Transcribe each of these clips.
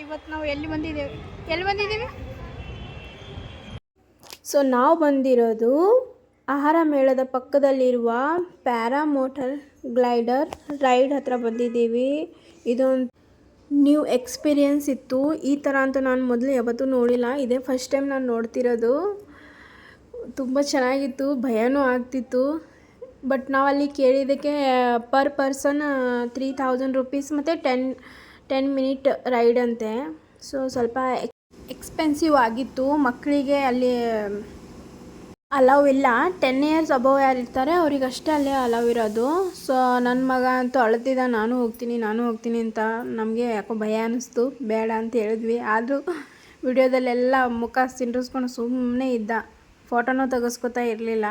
ಇವತ್ತು ನಾವು ಎಲ್ಲಿ ಬಂದಿದ್ದೀವಿ ಸೊ ನಾವು ಬಂದಿರೋದು ಆಹಾರ ಮೇಳದ ಪಕ್ಕದಲ್ಲಿರುವ ಪ್ಯಾರಾಮೋಟರ್ ಗ್ಲೈಡರ್ ರೈಡ್ ಹತ್ರ ಬಂದಿದ್ದೀವಿ. ಇದೊಂದು ನ್ಯೂ ಎಕ್ಸ್ಪೀರಿಯೆನ್ಸ್ ಇತ್ತು. ಈ ಥರ ಅಂತೂ ನಾನು ಮೊದಲು ಯಾವತ್ತೂ ನೋಡಿಲ್ಲ. ಇದೇ ಫಸ್ಟ್ ಟೈಮ್ ನಾನು ನೋಡ್ತಿರೋದು. ತುಂಬ ಚೆನ್ನಾಗಿತ್ತು, ಭಯನೂ ಆಗ್ತಿತ್ತು. ಬಟ್ ನಾವಲ್ಲಿ ಕೇಳಿದ್ದಕ್ಕೆ ಪರ್ ಪರ್ಸನ್ 3000 ರುಪೀಸ್ ಮತ್ತು 10 ಮಿನಿಟ್ ರೈಡ್ ಅಂತೆ. ಸೊ ಸ್ವಲ್ಪ ಎಕ್ಸ್ಪೆನ್ಸಿವ್ ಆಗಿತ್ತು. ಮಕ್ಕಳಿಗೆ ಅಲ್ಲಿ ಅಲೌ ಇಲ್ಲ. 10 ಇಯರ್ಸ್ ಅಬೌವ್ ಯಾರು ಇರ್ತಾರೆ ಅವ್ರಿಗಷ್ಟೇ ಅಲ್ಲೇ ಅಲೌ ಇರೋದು. ಸೊ ನನ್ನ ಮಗ ಅಂತೂ ಅಳ್ತಿದ್ದ, ನಾನು ಹೋಗ್ತೀನಿ ಅಂತ. ನಮಗೆ ಯಾಕೋ ಭಯ ಅನ್ನಿಸ್ತು, ಬೇಡ ಅಂತ ಹೇಳಿದ್ವಿ. ಆದರೂ ವಿಡಿಯೋದಲ್ಲೆಲ್ಲ ಮುಖ ಸಿಂಡ್ರಿಸ್ಕೊಂಡು ಸುಮ್ಮನೆ ಇದ್ದ, ಫೋಟೋನೂ ತೆಗೆಸ್ಕೊತಾ ಇರಲಿಲ್ಲ.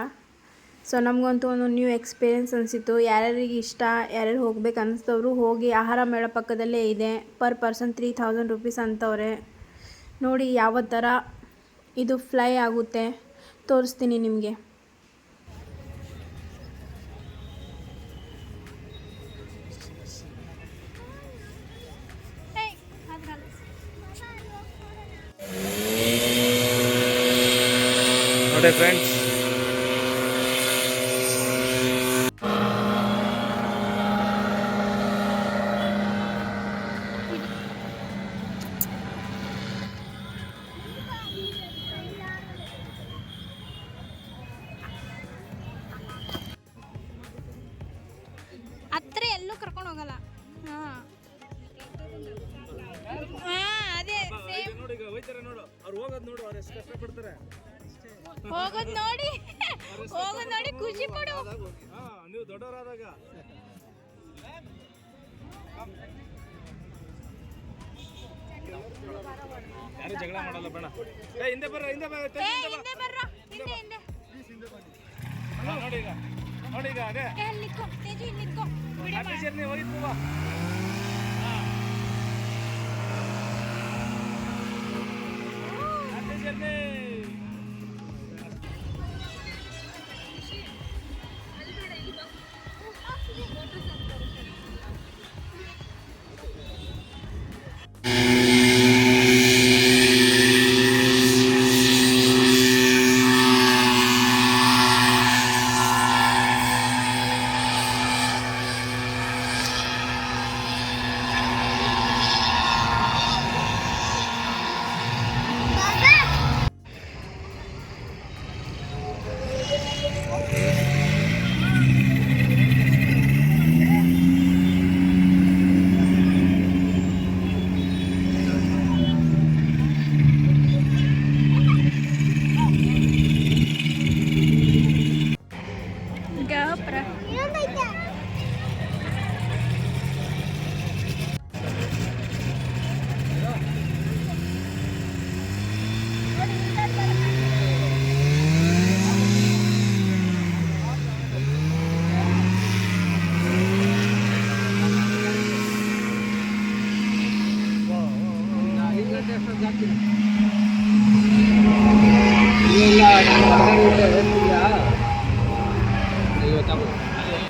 ಸೊ ನಮಗಂತೂ ಒಂದು ನ್ಯೂ ಎಕ್ಸ್ಪೀರಿಯೆನ್ಸ್ ಅನಿಸಿತ್ತು. ಯಾರ್ಯಾರಿಗೆ ಇಷ್ಟ, ಯಾರ್ಯಾರು ಹೋಗ್ಬೇಕು ಅನ್ನಿಸ್ತವ್ರು ಹೋಗಿ. ಆಹಾರ ಮೇಳ ಪಕ್ಕದಲ್ಲೇ ಇದೆ. ಪರ್ ಪರ್ಸನ್ 3000 ರುಪೀಸ್ ಅಂತವ್ರೆ. ನೋಡಿ ಯಾವ ಥರ ಇದು ಫ್ಲೈ ಆಗುತ್ತೆ ತೋರಿಸ್ತೀನಿ ನಿಮಗೆ. ನೋಡಿ ಫ್ರೆಂಡ್ಸ್, ಹತ್ರ ಎಲ್ಲೂ ಕರ್ಕೊಂಡು ಹೋಗಲ್ಲ. ಅದೇ ಹೋಗೋದು ನೋಡಿ ಖುಷಿ ಪಡು. ನೀವು ದೊಡ್ಡವರಾದಾಗ ಯಾರು ಜಗಳ ಮಾಡಲ್ಲ ಬೇಡ. ಹಿಂದೆ ಬರ್ರ ನೋಡಿ ಈಗ ಅದೇ ಹೋಗಿತ್ತು ಬಾ.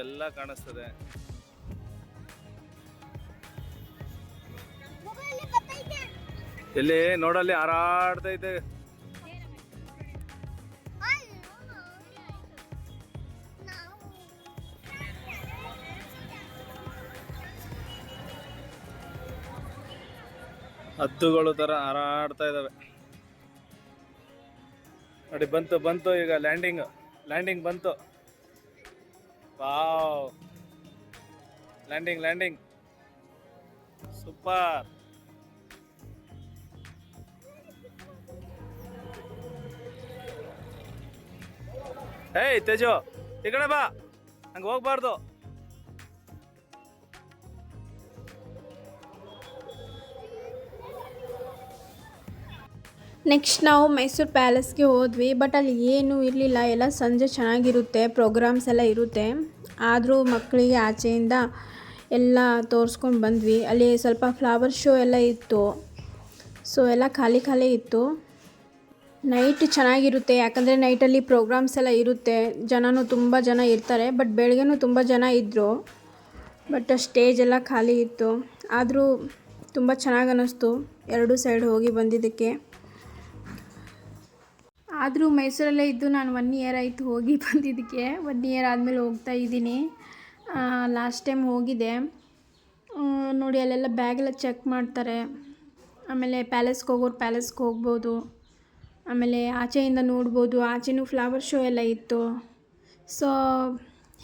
ಎಲ್ಲ ಕಾಣಿಸ್ತದೆ. ಎಲ್ಲಿ ನೋಡಲ್ಲಿ ಹಾರಾಡ್ತೈತೆ. ಹದ್ದುಗಳು ತರ ಹಾರಾಡ್ತಾ ಇದಾವೆ ನೋಡಿ. ಬಂತು ಈಗ ಲ್ಯಾಂಡಿಂಗ್ ಬಂತು. Wow, landing super. ಏಯ್ ತೇಜು, ಈ ಕಡೆ ಬಾ, ಹಂಗೆ ಹೋಗ್ಬಾರ್ದು. ನೆಕ್ಸ್ಟ್ ನಾವು ಮೈಸೂರು ಪ್ಯಾಲೇಸ್ಗೆ ಹೋದ್ವಿ. ಬಟ್ ಅಲ್ಲಿ ಏನೂ ಇರಲಿಲ್ಲ. ಎಲ್ಲ ಸಂಜೆ ಚೆನ್ನಾಗಿರುತ್ತೆ, ಪ್ರೋಗ್ರಾಮ್ಸ್ ಎಲ್ಲ ಇರುತ್ತೆ. ಆದರೂ ಮಕ್ಕಳಿಗೆ ಆಚೆಯಿಂದ ಎಲ್ಲ ತೋರಿಸ್ಕೊಂಡು ಬಂದ್ವಿ. ಅಲ್ಲಿ ಸ್ವಲ್ಪ ಫ್ಲವರ್ ಶೋ ಎಲ್ಲ ಇತ್ತು. ಸೊ ಎಲ್ಲ ಖಾಲಿ ಇತ್ತು. ನೈಟ್ ಚೆನ್ನಾಗಿರುತ್ತೆ, ಯಾಕಂದರೆ ನೈಟಲ್ಲಿ ಪ್ರೋಗ್ರಾಮ್ಸ್ ಎಲ್ಲ ಇರುತ್ತೆ. ಜನನೂ ತುಂಬ ಜನ ಇರ್ತಾರೆ. ಬಟ್ ಬೆಳಗ್ಗೆನೂ ತುಂಬ ಜನ ಇದ್ದರು. ಬಟ್ ಸ್ಟೇಜ್ ಎಲ್ಲ ಖಾಲಿ ಇತ್ತು. ಆದರೂ ತುಂಬ ಚೆನ್ನಾಗಿ ಅನ್ನಿಸ್ತು ಎರಡೂ ಸೈಡ್ ಹೋಗಿ ಬಂದಿದ್ದಕ್ಕೆ. ಆದರೂ ಮೈಸೂರಲ್ಲೇ ಇದ್ದು ನಾನು 1 ಇಯರ್ ಆಯಿತು ಹೋಗಿ ಬಂದಿದ್ದಕ್ಕೆ. 1 ಇಯರ್ ಆದಮೇಲೆ ಹೋಗ್ತಾ ಇದ್ದೀನಿ. ಲಾಸ್ಟ್ ಟೈಮ್ ಹೋಗಿದ್ದೆ. ನೋಡಿ ಅಲ್ಲೆಲ್ಲ ಬ್ಯಾಗೆಲ್ಲ ಚೆಕ್ ಮಾಡ್ತಾರೆ. ಆಮೇಲೆ ಪ್ಯಾಲೇಸ್ಗೆ ಹೋಗೋರು ಪ್ಯಾಲೇಸ್ಗೆ ಹೋಗ್ಬೋದು. ಆಮೇಲೆ ಆಚೆಯಿಂದ ನೋಡ್ಬೋದು. ಆಚೆನೂ ಫ್ಲವರ್ ಶೋ ಎಲ್ಲ ಇತ್ತು. ಸೊ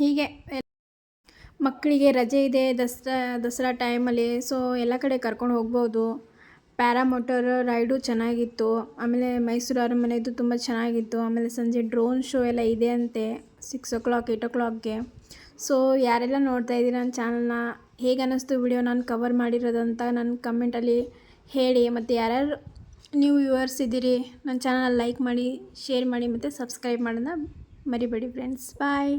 ಹೀಗೆ ಮಕ್ಕಳಿಗೆ ರಜೆ ಇದೆ ದಸರಾ ಟೈಮಲ್ಲಿ. ಸೊ ಎಲ್ಲ ಕಡೆ ಕರ್ಕೊಂಡು ಹೋಗ್ಬೋದು. ಪ್ಯಾರಾಮೋಟರ್ ರೈಡು ಚೆನ್ನಾಗಿತ್ತು. ಆಮೇಲೆ ಮೈಸೂರು ಅರಮನೆದು ತುಂಬ ಚೆನ್ನಾಗಿತ್ತು. ಆಮೇಲೆ ಸಂಜೆ ಡ್ರೋನ್ ಶೋ ಎಲ್ಲ ಇದೆ ಅಂತೆ 6 o'clock 8 o'clockಗೆ. ಸೊ ಯಾರೆಲ್ಲ ನೋಡ್ತಾ ಇದ್ದೀರ ನನ್ನ ಚಾನಲ್ನ, ಹೇಗೆ ಅನ್ನಿಸ್ತು ವಿಡಿಯೋ ನಾನು ಕವರ್ ಮಾಡಿರೋದಂತ ನನ್ನ ಕಮೆಂಟಲ್ಲಿ ಹೇಳಿ. ಮತ್ತು ಯಾರ್ಯಾರು ನ್ಯೂ ವ್ಯೂವರ್ಸ್ ಇದ್ದೀರಿ ನನ್ನ ಚಾನಲ್ ಲೈಕ್ ಮಾಡಿ, ಶೇರ್ ಮಾಡಿ ಮತ್ತು ಸಬ್ಸ್ಕ್ರೈಬ್ ಮಾಡೋದನ್ನ ಮರಿಬೇಡಿ ಫ್ರೆಂಡ್ಸ್. ಬಾಯ್.